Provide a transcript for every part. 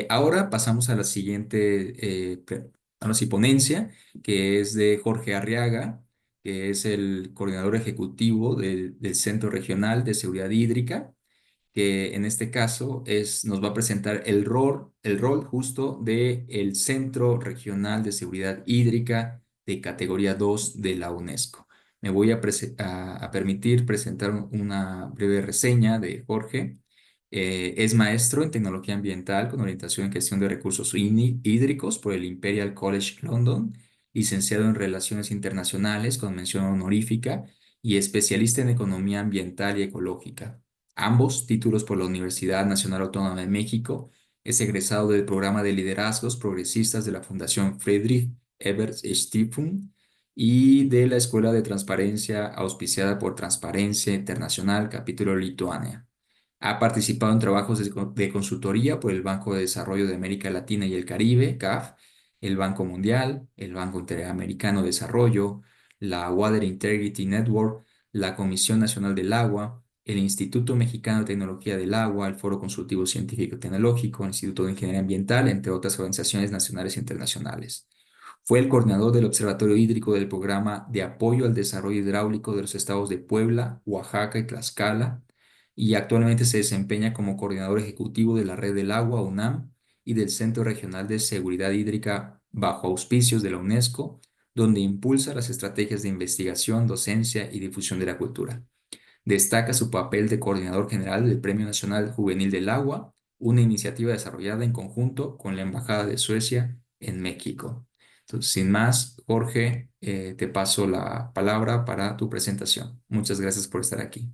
Ahora pasamos a la siguiente ahora sí, ponencia, que es de Jorge Arriaga, que es el coordinador ejecutivo del Centro Regional de Seguridad Hídrica, que en este caso nos va a presentar el rol justo del Centro Regional de Seguridad Hídrica de categoría 2 de la UNESCO. Me voy a permitir presentar una breve reseña de Jorge. Es maestro en tecnología ambiental con orientación en gestión de recursos hídricos por el Imperial College London, licenciado en Relaciones Internacionales con mención honorífica y especialista en economía ambiental y ecológica. Ambos títulos por la Universidad Nacional Autónoma de México. Es egresado del programa de liderazgos progresistas de la Fundación Friedrich Ebert Stiftung y de la Escuela de Transparencia auspiciada por Transparencia Internacional, capítulo Lituania. Ha participado en trabajos de consultoría por el Banco de Desarrollo de América Latina y el Caribe, CAF, el Banco Mundial, el Banco Interamericano de Desarrollo, la Water Integrity Network, la Comisión Nacional del Agua, el Instituto Mexicano de Tecnología del Agua, el Foro Consultivo Científico y Tecnológico, el Instituto de Ingeniería Ambiental, entre otras organizaciones nacionales e internacionales. Fue el coordinador del Observatorio Hídrico del Programa de Apoyo al Desarrollo Hidráulico de los estados de Puebla, Oaxaca y Tlaxcala, y actualmente se desempeña como coordinador ejecutivo de la Red del Agua, UNAM, y del Centro Regional de Seguridad Hídrica bajo auspicios de la UNESCO, donde impulsa las estrategias de investigación, docencia y difusión de la cultura. Destaca su papel de coordinador general del Premio Nacional Juvenil del Agua, una iniciativa desarrollada en conjunto con la Embajada de Suecia en México. Entonces, sin más, Jorge, te paso la palabra para tu presentación. Muchas gracias por estar aquí.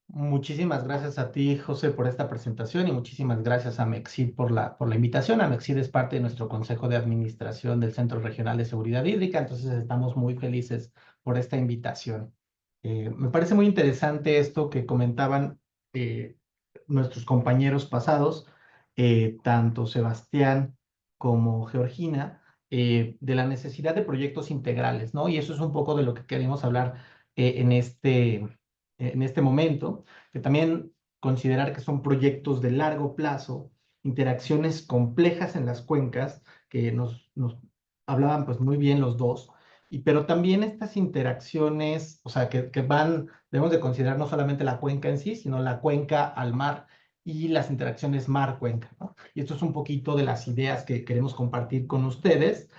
Muchísimas gracias a ti, José, por esta presentación y muchísimas gracias a Mexid por la invitación. Mexid es parte de nuestro Consejo de Administración del Centro Regional de Seguridad Hídrica, entonces estamos muy felices por esta invitación. Me parece muy interesante esto que comentaban eh, nuestros compañeros pasados, tanto Sebastián como Georgina, de la necesidad de proyectos integrales, ¿no? Y eso es un poco de lo que queremos hablar en este momento, que también considerar que son proyectos de largo plazo, interacciones complejas en las cuencas, que nos hablaban pues muy bien los dos, pero también estas interacciones, o sea, que debemos de considerar no solamente la cuenca en sí, sino la cuenca al mar y las interacciones mar-cuenca, ¿no? Y esto es un poquito de las ideas que queremos compartir con ustedes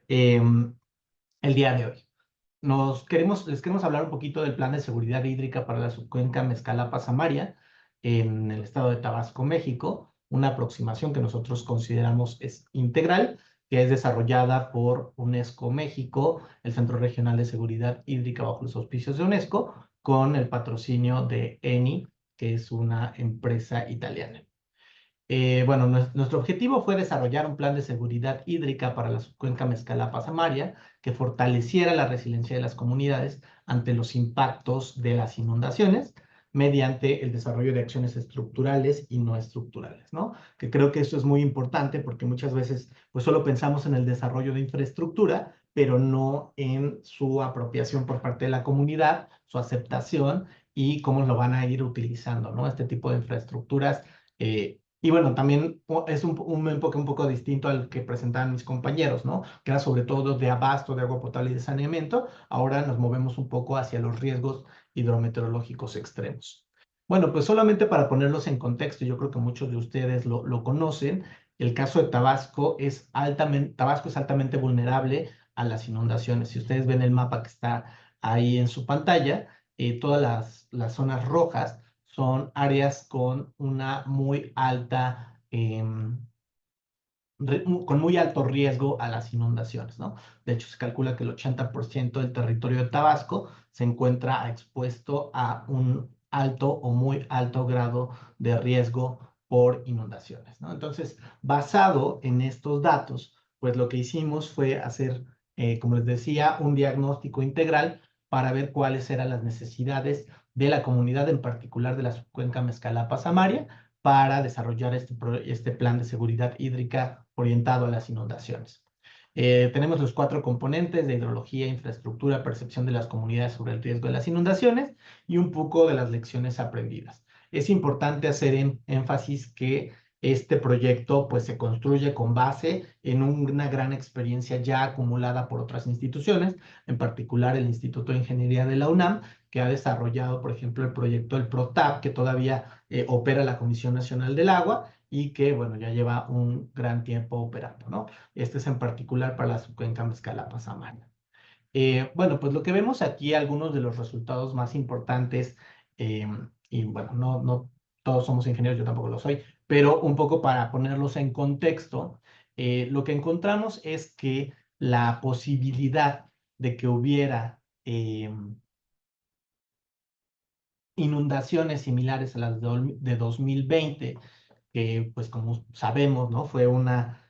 el día de hoy. Les queremos hablar un poquito del plan de seguridad hídrica para la subcuenca Mezcalapa-Samaria en el estado de Tabasco, México, una aproximación que nosotros consideramos es integral, que es desarrollada por UNESCO México, el Centro Regional de Seguridad Hídrica bajo los auspicios de UNESCO, con el patrocinio de ENI, que es una empresa italiana. Bueno, nuestro objetivo fue desarrollar un plan de seguridad hídrica para la subcuenca Mezcalapa-Samaria que fortaleciera la resiliencia de las comunidades ante los impactos de las inundaciones mediante el desarrollo de acciones estructurales y no estructurales, ¿no? Que creo que esto es muy importante porque muchas veces pues solo pensamos en el desarrollo de infraestructura, pero no en su apropiación por parte de la comunidad, su aceptación y cómo lo van a ir utilizando, ¿no? Este tipo de infraestructuras y bueno, también es un enfoque un poco distinto al que presentaban mis compañeros, ¿no? Que era sobre todo de abasto de agua potable y de saneamiento. Ahora nos movemos un poco hacia los riesgos hidrometeorológicos extremos. Bueno, pues solamente para ponerlos en contexto, yo creo que muchos de ustedes lo conocen. El caso de Tabasco es altamente vulnerable a las inundaciones. Si ustedes ven el mapa que está ahí en su pantalla, todas las zonas rojas son áreas con una muy alta, con muy alto riesgo a las inundaciones, ¿no? De hecho, se calcula que el 80% del territorio de Tabasco se encuentra expuesto a un alto o muy alto grado de riesgo por inundaciones, ¿no? Entonces, basado en estos datos, pues lo que hicimos fue hacer, como les decía, un diagnóstico integral para ver cuáles eran las necesidades de la comunidad, en particular de la subcuenca Mezcalapa-Samaria, para desarrollar este plan de seguridad hídrica orientado a las inundaciones. Tenemos los 4 componentes de hidrología, infraestructura, percepción de las comunidades sobre el riesgo de las inundaciones y un poco de las lecciones aprendidas. Es importante hacer énfasis que este proyecto pues se construye con base en una gran experiencia ya acumulada por otras instituciones, en particular el Instituto de Ingeniería de la UNAM, que ha desarrollado, por ejemplo, el proyecto del PROTAP, que todavía opera la Comisión Nacional del Agua y que, bueno, ya lleva un gran tiempo operando, ¿no? Este es en particular para la subcuenca Mezcalapa-Samaria. Bueno, pues lo que vemos aquí, algunos de los resultados más importantes, eh, y bueno, no todos somos ingenieros, yo tampoco lo soy, pero un poco para ponerlos en contexto, lo que encontramos es que la posibilidad de que hubiera inundaciones similares a las de 2020, que pues como sabemos, ¿no? Fue una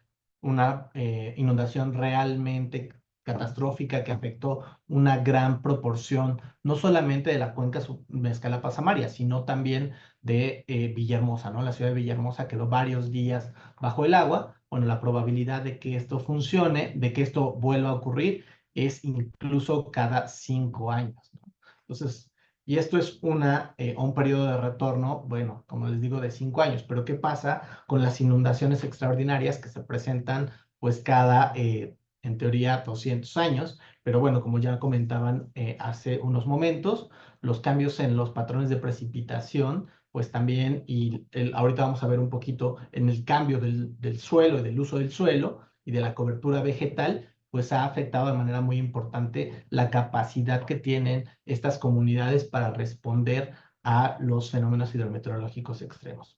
inundación realmente catastrófica que afectó una gran proporción, no solamente de la cuenca Mezcalapa-Samaria, sino también de Villahermosa, ¿no? La ciudad de Villahermosa quedó varios días bajo el agua. Bueno, la probabilidad de que esto funcione, de que esto vuelva a ocurrir, es incluso cada 5 años, ¿no? Entonces, y esto es un periodo de retorno, bueno, como les digo, de 5 años. Pero ¿qué pasa con las inundaciones extraordinarias que se presentan pues cada, en teoría, 200 años? Pero bueno, como ya comentaban hace unos momentos, los cambios en los patrones de precipitación, pues también, y ahorita vamos a ver un poquito en el cambio del suelo y del uso del suelo y de la cobertura vegetal, pues ha afectado de manera muy importante la capacidad que tienen estas comunidades para responder a los fenómenos hidrometeorológicos extremos.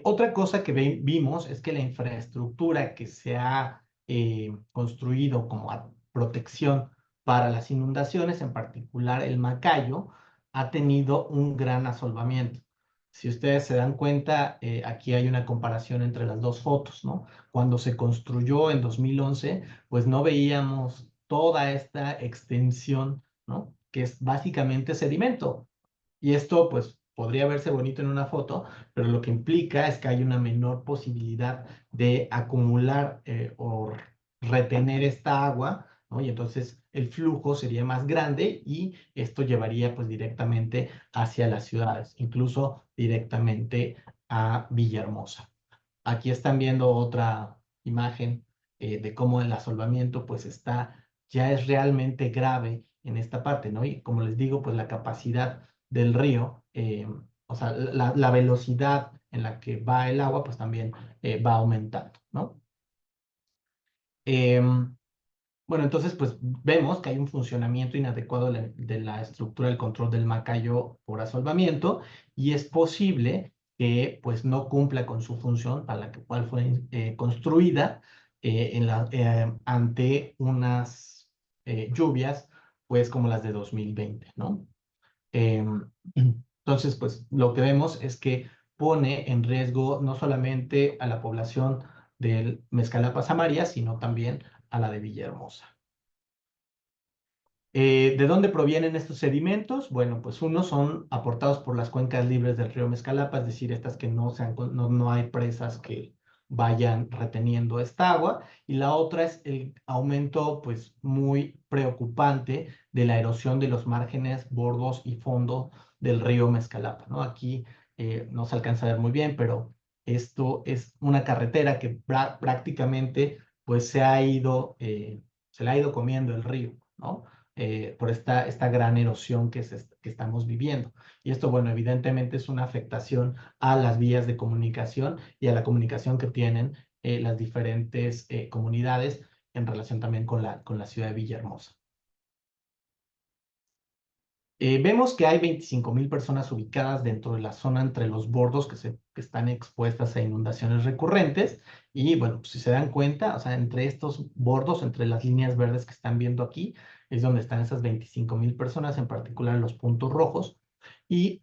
Otra cosa que vimos es que la infraestructura que se ha construido como protección para las inundaciones, en particular el Macayo, ha tenido un gran asolvamiento. Si ustedes se dan cuenta, aquí hay una comparación entre las dos fotos, ¿no? Cuando se construyó en 2011, pues no veíamos toda esta extensión, ¿no? Que es básicamente sedimento. Y esto, pues, podría verse bonito en una foto, pero lo que implica es que hay una menor posibilidad de acumular o retener esta agua, ¿no? Y entonces el flujo sería más grande y esto llevaría, pues, directamente hacia las ciudades, incluso directamente a Villahermosa. Aquí están viendo otra imagen de cómo el asolvamiento, pues, ya es realmente grave en esta parte, ¿no? Y como les digo, pues la capacidad del río, o sea, la velocidad en la que va el agua, pues también va aumentando, ¿no? Bueno, entonces, pues vemos que hay un funcionamiento inadecuado de la estructura del control del Macayo por asolvamiento y es posible que pues no cumpla con su función para la cual fue construida ante unas lluvias pues como las de 2020, ¿no? Entonces, pues lo que vemos es que pone en riesgo no solamente a la población del Mezcalapa-Samaria, sino también a la de Villahermosa. ¿De dónde provienen estos sedimentos? Bueno, pues unos son aportados por las cuencas libres del río Mezcalapa, es decir, estas que no hay presas que vayan reteniendo esta agua, y la otra es el aumento pues muy preocupante de la erosión de los márgenes, bordos y fondo del río Mezcalapa, ¿no? Aquí no se alcanza a ver muy bien, pero esto es una carretera que prácticamente pues se le ha ido comiendo el río, ¿no? Por esta gran erosión que estamos viviendo. Y esto, bueno, evidentemente es una afectación a las vías de comunicación y a la comunicación que tienen las diferentes comunidades en relación también con la ciudad de Villahermosa. Vemos que hay 25,000 personas ubicadas dentro de la zona entre los bordos que están expuestas a inundaciones recurrentes. Y bueno, pues, si se dan cuenta, o sea, entre estos bordos, entre las líneas verdes que están viendo aquí, es donde están esas 25,000 personas, en particular los puntos rojos. Y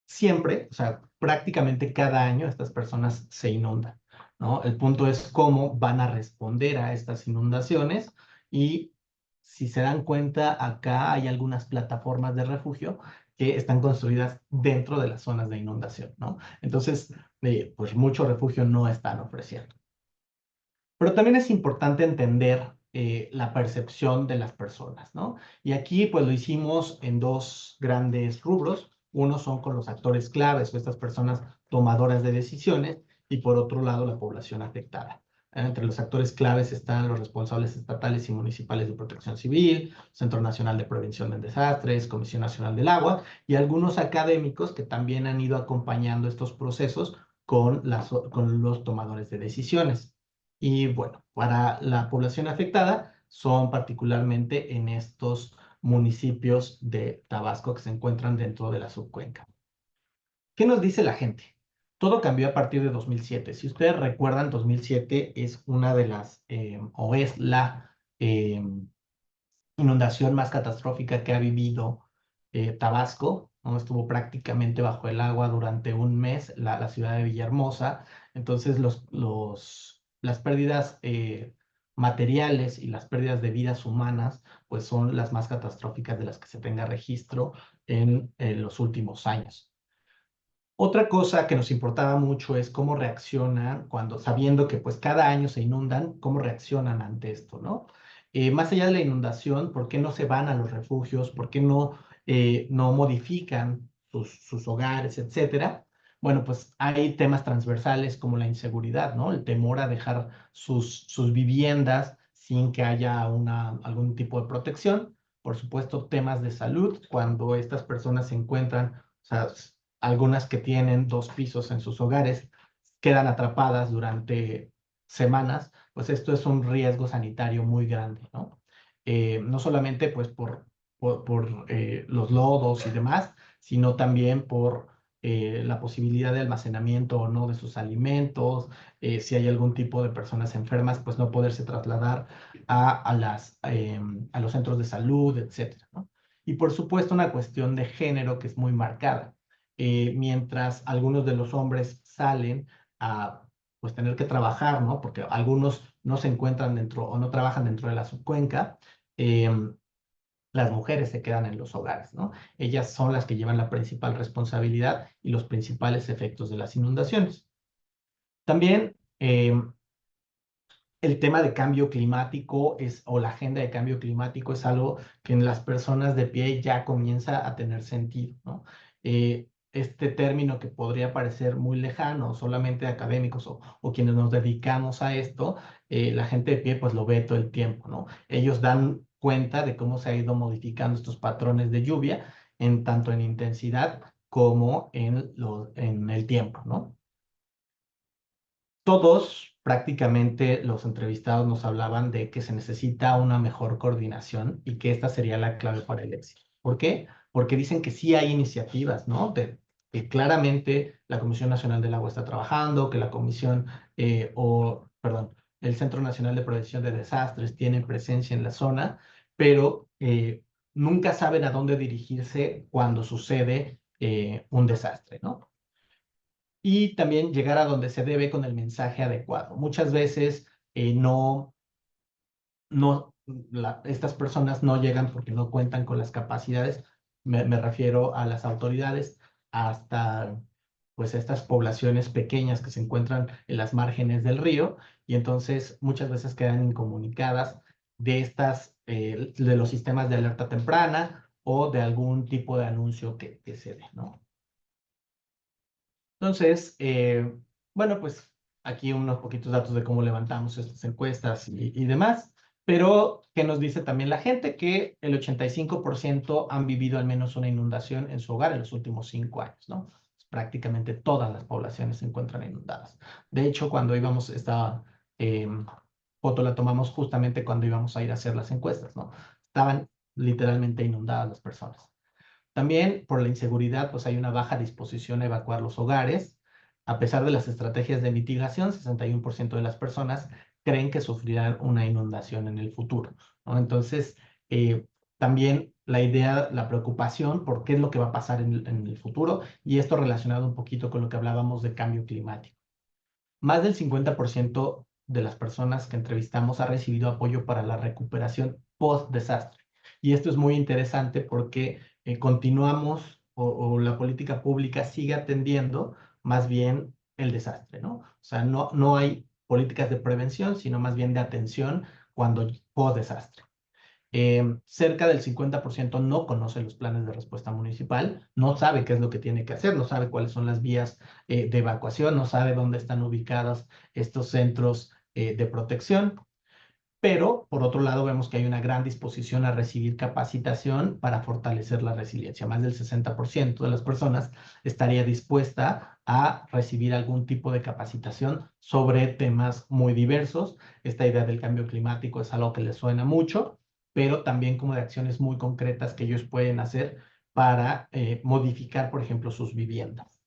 siempre, o sea, prácticamente cada año estas personas se inundan, ¿no? El punto es cómo van a responder a estas inundaciones y si se dan cuenta, acá hay algunas plataformas de refugio que están construidas dentro de las zonas de inundación, ¿no? Entonces, pues mucho refugio no están ofreciendo. Pero también es importante entender la percepción de las personas, ¿no? Y aquí pues lo hicimos en dos grandes rubros. Uno son con los actores claves o estas personas tomadoras de decisiones, y por otro lado la población afectada. Entre los actores claves están los responsables estatales y municipales de protección civil, Centro Nacional de Prevención de Desastres, Comisión Nacional del Agua y algunos académicos que también han ido acompañando estos procesos con los tomadores de decisiones. Y bueno, para la población afectada son particularmente en estos municipios de Tabasco que se encuentran dentro de la subcuenca. ¿Qué nos dice la gente? Todo cambió a partir de 2007. Si ustedes recuerdan, 2007 es una de las, o es la inundación más catastrófica que ha vivido Tabasco, ¿no? Estuvo prácticamente bajo el agua durante un mes la ciudad de Villahermosa. Entonces, las pérdidas materiales y las pérdidas de vidas humanas, pues son las más catastróficas de las que se tenga registro en los últimos años. Otra cosa que nos importaba mucho es cómo reaccionan cuando, sabiendo que pues cada año se inundan, cómo reaccionan ante esto, ¿no? Más allá de la inundación, ¿por qué no se van a los refugios? ¿Por qué no modifican sus hogares, etcétera? Bueno, pues hay temas transversales como la inseguridad, ¿no? El temor a dejar sus viviendas sin que haya algún tipo de protección. Por supuesto, temas de salud, cuando estas personas se encuentran, o sea, algunas que tienen 2 pisos en sus hogares quedan atrapadas durante semanas, pues esto es un riesgo sanitario muy grande, ¿no? No solamente pues por los lodos y demás, sino también por la posibilidad de almacenamiento o no de sus alimentos, si hay algún tipo de personas enfermas, pues no poderse trasladar a los centros de salud, etcétera, ¿no? Y por supuesto una cuestión de género que es muy marcada. Mientras algunos de los hombres salen a pues tener que trabajar, ¿no? Porque algunos no se encuentran dentro o no trabajan dentro de la subcuenca, eh, las mujeres se quedan en los hogares, ¿no? Ellas son las que llevan la principal responsabilidad y los principales efectos de las inundaciones. También el tema de cambio climático o la agenda de cambio climático es algo que en las personas de pie ya comienza a tener sentido, ¿no? Este término que podría parecer muy lejano, solamente de académicos o quienes nos dedicamos a esto, la gente de pie pues lo ve todo el tiempo, ¿no? Ellos dan cuenta de cómo se ha ido modificando estos patrones de lluvia, tanto en intensidad como en el tiempo, ¿no? Todos, prácticamente los entrevistados nos hablaban de que se necesita una mejor coordinación y que esta sería la clave para el éxito. ¿Por qué? Porque dicen que sí hay iniciativas, ¿no? Que claramente la Comisión Nacional del Agua está trabajando, que la Comisión, perdón, el Centro Nacional de Prevención de Desastres tiene presencia en la zona, pero nunca saben a dónde dirigirse cuando sucede un desastre, ¿no? Y también llegar a donde se debe con el mensaje adecuado. Muchas veces estas personas no llegan porque no cuentan con las capacidades, me refiero a las autoridades, hasta pues estas poblaciones pequeñas que se encuentran en las márgenes del río y entonces muchas veces quedan incomunicadas de los sistemas de alerta temprana o de algún tipo de anuncio que se dé, ¿no? Entonces, bueno, pues aquí unos poquitos datos de cómo levantamos estas encuestas y demás, pero que nos dice también la gente que el 85% han vivido al menos una inundación en su hogar en los últimos 5 años, ¿no? Prácticamente todas las poblaciones se encuentran inundadas. De hecho, cuando esta foto la tomamos justamente cuando íbamos a ir a hacer las encuestas, ¿no? Estaban literalmente inundadas las personas. También por la inseguridad, pues hay una baja disposición a evacuar los hogares. A pesar de las estrategias de mitigación, 61% de las personas creen que sufrirán una inundación en el futuro, ¿no? Entonces, también la preocupación por qué es lo que va a pasar en el futuro, y esto relacionado un poquito con lo que hablábamos de cambio climático. Más del 50% de las personas que entrevistamos ha recibido apoyo para la recuperación post-desastre. Y esto es muy interesante porque continuamos o la política pública sigue atendiendo más bien el desastre, ¿no? O sea, no hay políticas de prevención, sino más bien de atención cuando post-desastre. Cerca del 50% no conoce los planes de respuesta municipal, no sabe qué es lo que tiene que hacer, no sabe cuáles son las vías de evacuación, no sabe dónde están ubicados estos centros de protección. Pero, por otro lado, vemos que hay una gran disposición a recibir capacitación para fortalecer la resiliencia. Más del 60% de las personas estaría dispuesta a recibir algún tipo de capacitación sobre temas muy diversos. Esta idea del cambio climático es algo que les suena mucho, pero también como de acciones muy concretas que ellos pueden hacer para modificar, por ejemplo, sus viviendas.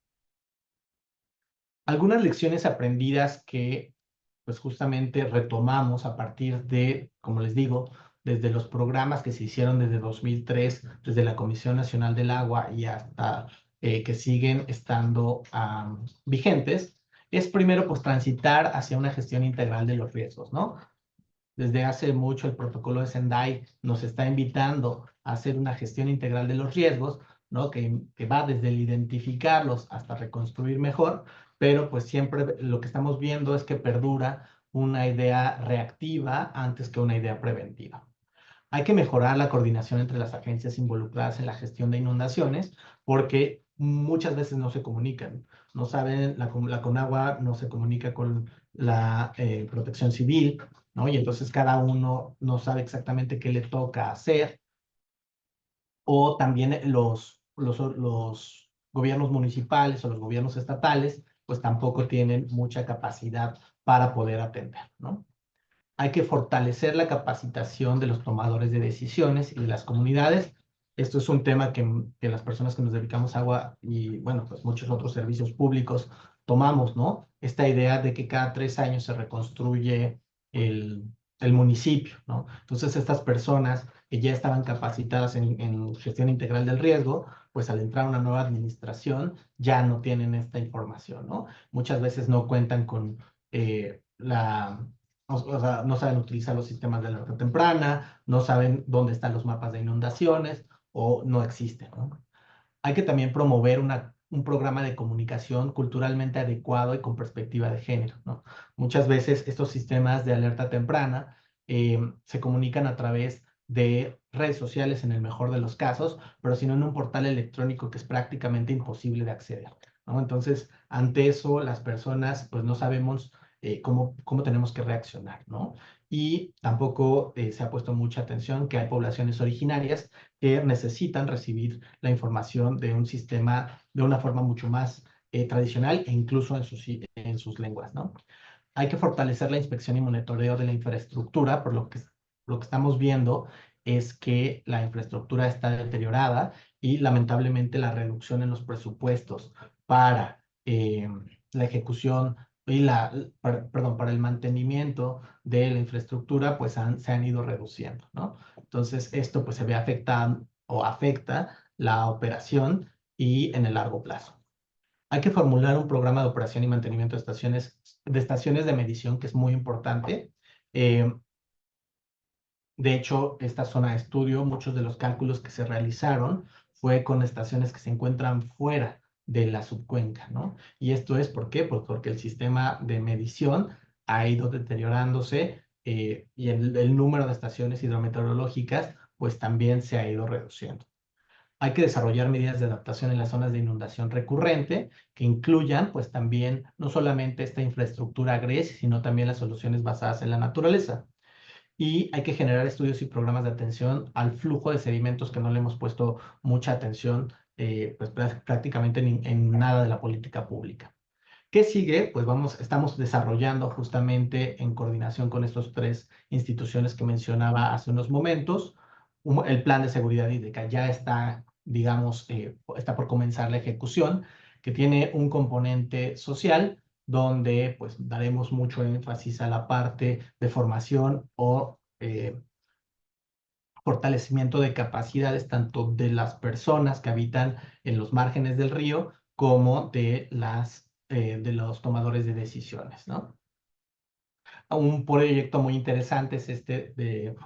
Algunas lecciones aprendidas que pues justamente retomamos a partir de, como les digo, desde los programas que se hicieron desde 2003, desde la Comisión Nacional del Agua y hasta que siguen estando vigentes, es primero pues transitar hacia una gestión integral de los riesgos, ¿no? Desde hace mucho el protocolo de Sendai nos está invitando a hacer una gestión integral de los riesgos, ¿no? Que va desde el identificarlos hasta reconstruir mejor, pero pues siempre lo que estamos viendo es que perdura una idea reactiva antes que una idea preventiva. Hay que mejorar la coordinación entre las agencias involucradas en la gestión de inundaciones porque muchas veces no se comunican. No saben, la Conagua no se comunica con la Protección Civil, ¿no? Y entonces cada uno no sabe exactamente qué le toca hacer. O también los gobiernos municipales o los gobiernos estatales, pues tampoco tienen mucha capacidad para poder atender, ¿no? Hay que fortalecer la capacitación de los tomadores de decisiones y de las comunidades. Esto es un tema que las personas que nos dedicamos a agua y, bueno, pues muchos otros servicios públicos tomamos, ¿no? Esta idea de que cada 3 años se reconstruye el, el municipio, ¿no? Entonces, estas personas que ya estaban capacitadas en gestión integral del riesgo, pues al entrar a una nueva administración ya no tienen esta información, ¿no? Muchas veces no cuentan con o sea, no saben utilizar los sistemas de alerta temprana, no saben dónde están los mapas de inundaciones o no existen, ¿no? Hay que también promover un programa de comunicación culturalmente adecuado y con perspectiva de género, ¿no? Muchas veces estos sistemas de alerta temprana se comunican a través de redes sociales en el mejor de los casos, pero si no en un portal electrónico que es prácticamente imposible de acceder, ¿no? Entonces, ante eso, las personas pues no sabemos cómo tenemos que reaccionar, ¿no? Y tampoco se ha puesto mucha atención que hay poblaciones originarias que necesitan recibir la información de un sistema de una forma mucho más tradicional e incluso en sus lenguas, ¿no? Hay que fortalecer la inspección y monitoreo de la infraestructura, por lo que estamos viendo es que la infraestructura está deteriorada y lamentablemente la reducción en los presupuestos para la ejecución y perdón, para el mantenimiento de la infraestructura, pues se han ido reduciendo, ¿no? Entonces, esto pues se ve afectado o afecta la operación y en el largo plazo. Hay que formular un programa de operación y mantenimiento de estaciones de medición, que es muy importante. Eh, de hecho, esta zona de estudio, muchos de los cálculos que se realizaron fue con estaciones que se encuentran fuera de la subcuenca, ¿no? Y esto es ¿por qué? Pues porque el sistema de medición ha ido deteriorándose y el número de estaciones hidrometeorológicas pues también se ha ido reduciendo. Hay que desarrollar medidas de adaptación en las zonas de inundación recurrente que incluyan, pues también, no solamente esta infraestructura GRES, sino también las soluciones basadas en la naturaleza. Y hay que generar estudios y programas de atención al flujo de sedimentos que no le hemos puesto mucha atención, pues prácticamente en nada de la política pública. ¿Qué sigue? Pues estamos desarrollando justamente en coordinación con estas tres instituciones que mencionaba hace unos momentos, el plan de seguridad hídrica ya está, digamos, está por comenzar la ejecución, que tiene un componente social donde pues daremos mucho énfasis a la parte de formación o fortalecimiento de capacidades tanto de las personas que habitan en los márgenes del río como de los tomadores de decisiones, ¿no? Un proyecto muy interesante es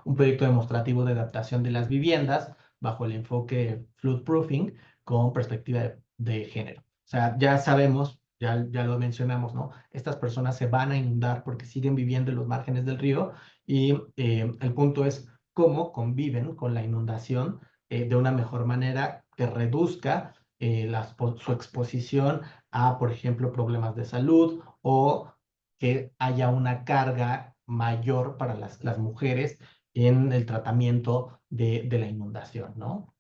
un proyecto demostrativo de adaptación de las viviendas bajo el enfoque floodproofing con perspectiva de género. O sea, ya sabemos, ya lo mencionamos, ¿no? Estas personas se van a inundar porque siguen viviendo en los márgenes del río y el punto es cómo conviven con la inundación de una mejor manera que reduzca su exposición a, por ejemplo, problemas de salud o que haya una carga mayor para las mujeres en el tratamiento de la inundación, ¿no?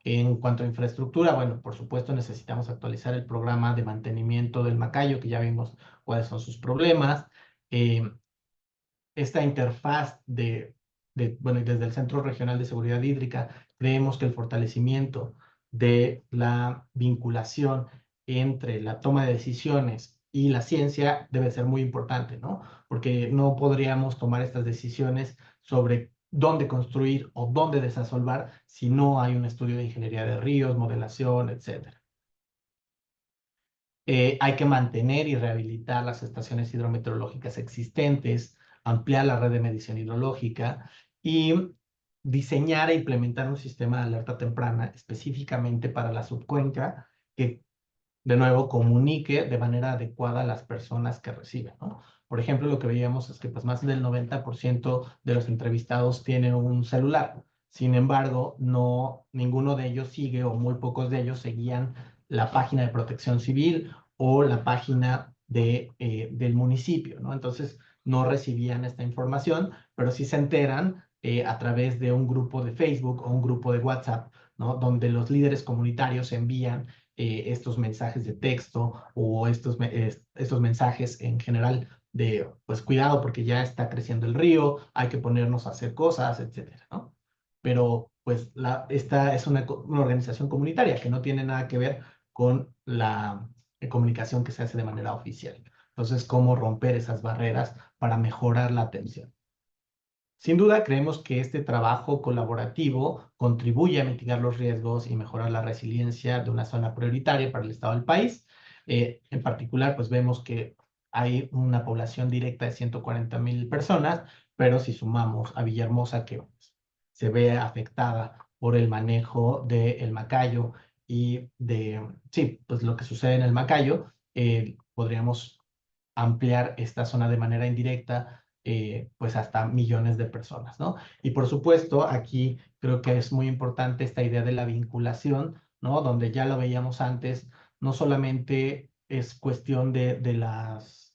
En cuanto a infraestructura, bueno, por supuesto necesitamos actualizar el programa de mantenimiento del Macayo, que ya vimos cuáles son sus problemas. Eh, Esta interfaz bueno, y desde el Centro Regional de Seguridad Hídrica, creemos que el fortalecimiento de la vinculación entre la toma de decisiones y la ciencia debe ser muy importante, ¿no? Porque no podríamos tomar estas decisiones sobre dónde construir o dónde desasolvar si no hay un estudio de ingeniería de ríos, modelación, etcétera. Hay que mantener y rehabilitar las estaciones hidrometeorológicas existentes, ampliar la red de medición hidrológica y diseñar e implementar un sistema de alerta temprana específicamente para la subcuenca que, de nuevo, comunique de manera adecuada a las personas que reciben, ¿no? Por ejemplo, lo que veíamos es que pues, más del 90% de los entrevistados tienen un celular. Sin embargo, no, ninguno de ellos sigue o muy pocos de ellos seguían la página de Protección Civil o la página del municipio, ¿no? Entonces, no recibían esta información, pero sí se enteran a través de un grupo de Facebook o un grupo de WhatsApp, ¿no? Donde los líderes comunitarios envían estos mensajes de texto o estos mensajes en general de, pues cuidado porque ya está creciendo el río, hay que ponernos a hacer cosas, etcétera, ¿no? Pero pues esta es una organización comunitaria que no tiene nada que ver con la comunicación que se hace de manera oficial. Entonces, ¿cómo romper esas barreras para mejorar la atención? Sin duda, creemos que este trabajo colaborativo contribuye a mitigar los riesgos y mejorar la resiliencia de una zona prioritaria para el estado del país. En particular, pues vemos que hay una población directa de 140,000 personas, pero si sumamos a Villahermosa, que pues, se ve afectada por el manejo del Macayo y sí, pues lo que sucede en el Macayo, podríamos ampliar esta zona de manera indirecta, pues hasta millones de personas, ¿no? Y por supuesto, aquí creo que es muy importante esta idea de la vinculación, ¿no? Donde ya lo veíamos antes, no solamente es cuestión de las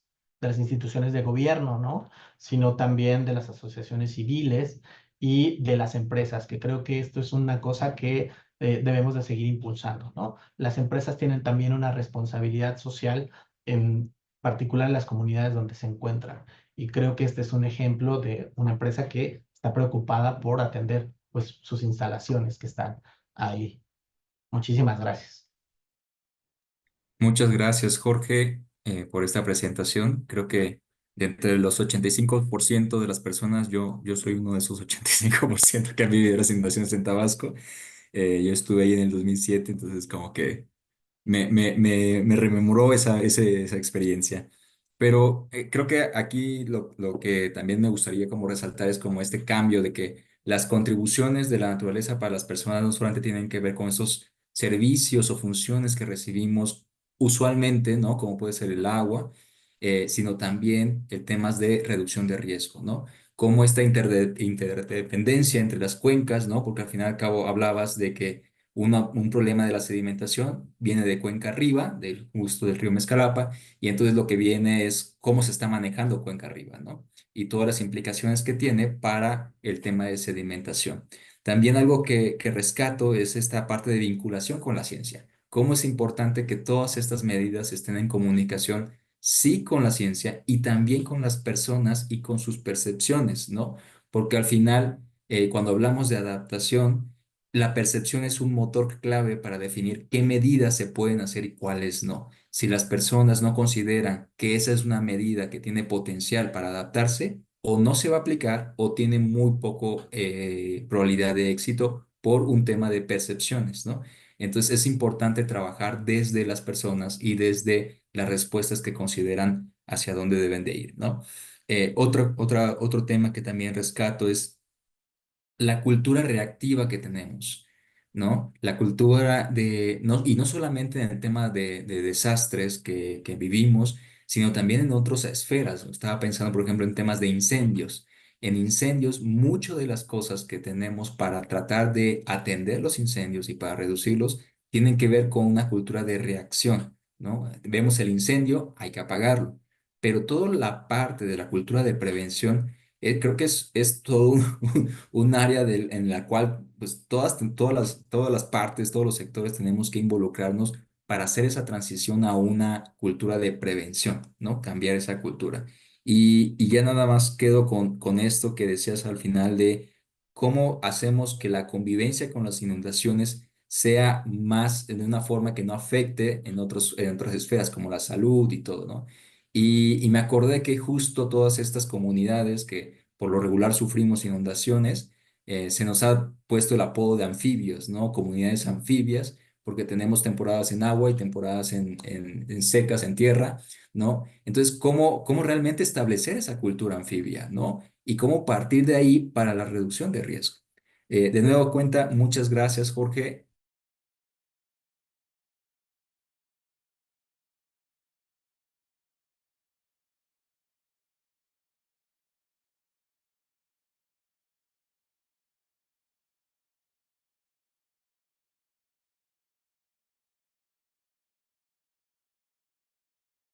instituciones de gobierno, ¿no? Sino también de las asociaciones civiles y de las empresas, que creo que esto es una cosa que debemos de seguir impulsando, ¿no? Las empresas tienen también una responsabilidad social en particular en las comunidades donde se encuentran. Y creo que este es un ejemplo de una empresa que está preocupada por atender pues, sus instalaciones que están ahí. Muchísimas gracias. Muchas gracias, Jorge, por esta presentación. Creo que de entre los 85% de las personas, yo soy uno de esos 85% que han vivido las inundaciones en Tabasco. Yo estuve ahí en el 2007, entonces como que me rememoró esa experiencia. Pero creo que aquí lo que también me gustaría como resaltar es como este cambio de que las contribuciones de la naturaleza para las personas no solamente tienen que ver con esos servicios o funciones que recibimos usualmente, ¿no? Como puede ser el agua, sino también temas de reducción de riesgo, ¿no? Como esta interdependencia entre las cuencas, ¿no? Porque al final y al cabo hablabas de que un problema de la sedimentación viene de cuenca arriba, del justo del río Mezcalapa, y entonces lo que viene es cómo se está manejando cuenca arriba, ¿no? Y todas las implicaciones que tiene para el tema de sedimentación. También algo que rescato es esta parte de vinculación con la ciencia. Cómo es importante que todas estas medidas estén en comunicación, sí, con la ciencia y también con las personas y con sus percepciones, ¿no? Porque al final, cuando hablamos de adaptación, la percepción es un motor clave para definir qué medidas se pueden hacer y cuáles no. Si las personas no consideran que esa es una medida que tiene potencial para adaptarse, o no se va a aplicar o tiene muy poco probabilidad de éxito por un tema de percepciones, ¿no? Entonces es importante trabajar desde las personas y desde las respuestas que consideran hacia dónde deben de ir, ¿no? Otro tema que también rescato es la cultura reactiva que tenemos, ¿no? La cultura y no solamente en el tema de desastres que vivimos, sino también en otras esferas. Estaba pensando, por ejemplo, en temas de incendios. En incendios, muchas de las cosas que tenemos para tratar de atender los incendios y para reducirlos tienen que ver con una cultura de reacción, ¿no? Vemos el incendio, hay que apagarlo, pero toda la parte de la cultura de prevención, creo que es todo un área en la cual pues, todas las partes, todos los sectores tenemos que involucrarnos para hacer esa transición a una cultura de prevención, ¿no? Cambiar esa cultura. Y ya nada más quedo con esto que decías al final de cómo hacemos que la convivencia con las inundaciones sea más de una forma que no afecte en otras esferas como la salud y todo, ¿no? Y me acordé que justo todas estas comunidades que por lo regular sufrimos inundaciones, se nos ha puesto el apodo de anfibios, ¿no? Comunidades anfibias, porque tenemos temporadas en agua y temporadas en secas, en tierra, ¿no? Entonces, ¿cómo realmente establecer esa cultura anfibia, ¿no? Y cómo partir de ahí para la reducción de riesgo. De nuevo cuenta, muchas gracias, Jorge.